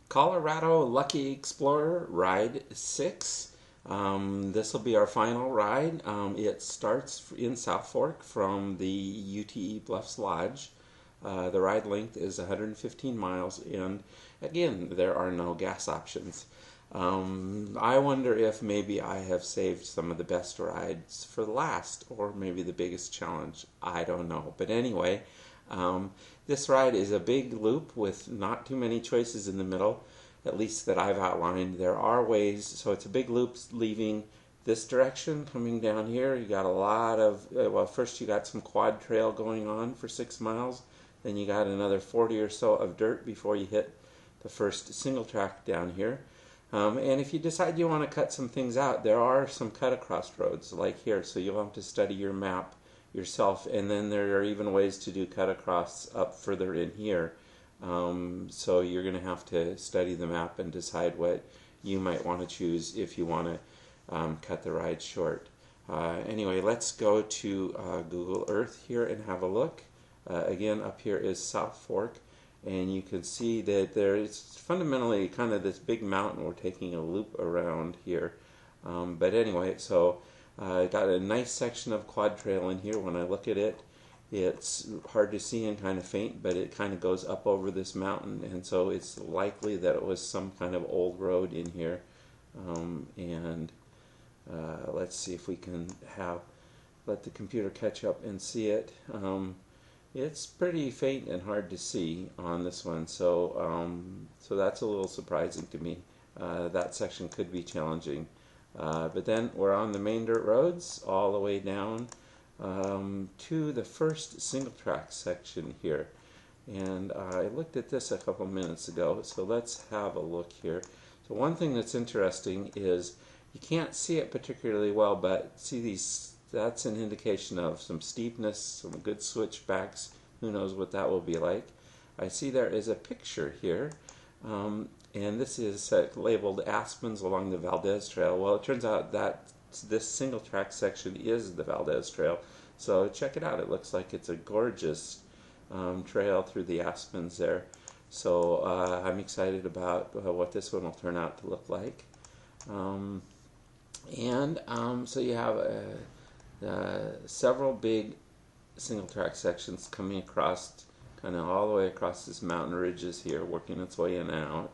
Colorado Lucky Explorer Ride 6. This will be our final ride. It starts in South Fork from the UTE Bluffs Lodge. The ride length is 115 miles, and again, there are no gas options. I wonder if maybe I have saved some of the best rides for last, or maybe the biggest challenge. I don't know. But anyway, this ride is a big loop with not too many choices in the middle, at least that I've outlined. There are ways, so it's a big loop leaving this direction, coming down here. You got a lot of, well, first you got some quad trail going on for 6 miles, then you got another 40 or so of dirt before you hit the first single track down here. And if you decide you want to cut some things out, there are some cut across roads like here, so you'll have to study your map yourself, and then there are even ways to do cut across up further in here. So you're going to have to study the map and decide what you might want to choose if you want to cut the ride short. Anyway, let's go to Google Earth here and have a look. Again, up here is South Fork, and you can see that there is fundamentally kind of this big mountain we're taking a loop around here. But anyway, so got a nice section of quad trail in here. When I look at it, it's hard to see and kind of faint, but it kind of goes up over this mountain, and so it's likely that it was some kind of old road in here. Let's see if we can let the computer catch up and see it. It's pretty faint and hard to see on this one, so so that's a little surprising to me. That section could be challenging. But then we're on the main dirt roads all the way down to the first single track section here. And I looked at this a couple minutes ago, so let's have a look here. So one thing that's interesting is you can't see it particularly well, but see these, that's an indication of some steepness, some good switchbacks. Who knows what that will be like. I see there is a picture here, and this is labeled Aspens along the Valdez Trail. Well, it turns out that this single track section is the Valdez Trail, so check it out. It looks like it's a gorgeous trail through the aspens there. So I'm excited about what this one will turn out to look like. So you have several big single track sections coming across, kind of all the way across this mountain ridges here, working its way in and out.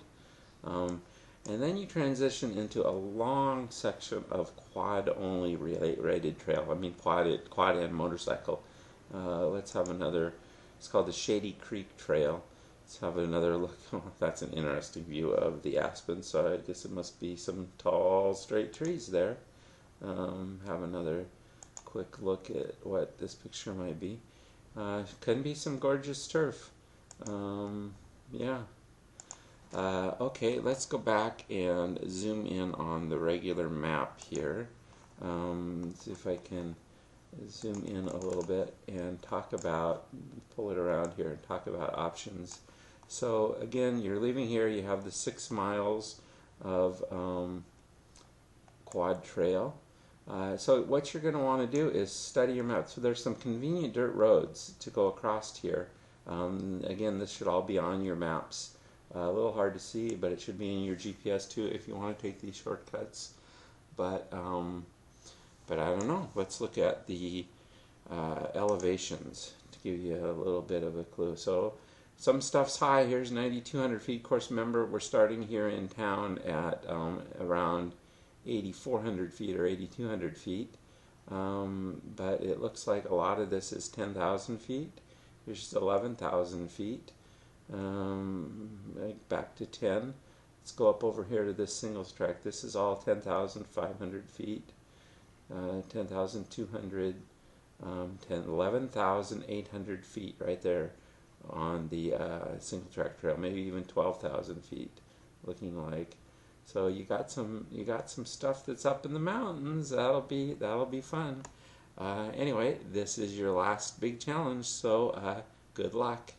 And then you transition into a long section of quad only rated trail. I mean quad and motorcycle. Let's have another. It's called the Shady Creek Trail. Let's have another look. Oh, that's an interesting view of the aspen, so I guess it must be some tall straight trees there. Have another quick look at what this picture might be. Can be some gorgeous turf. Yeah. Okay, let's go back and zoom in on the regular map here. See if I can zoom in a little bit and talk about, pull it around here and talk about options. So again, you're leaving here, you have the 6 miles of quad trail. So what you're going to want to do is study your map. So there's some convenient dirt roads to go across here. Again, this should all be on your maps. A little hard to see, but it should be in your GPS too if you want to take these shortcuts. But I don't know. Let's look at the elevations to give you a little bit of a clue. So some stuff's high. Here's 9,200 feet. Of course, remember, we're starting here in town at around 8,400 feet or 8,200 feet. But it looks like a lot of this is 10,000 feet. Here's 11,000 feet. Back to 10. Let's go up over here to this singles track. This is all 10,500 feet. 10,200, 11,800 feet right there on the single track trail. Maybe even 12,000 feet, looking like. So you got some stuff that's up in the mountains. That'll be fun. Anyway, this is your last big challenge. So good luck.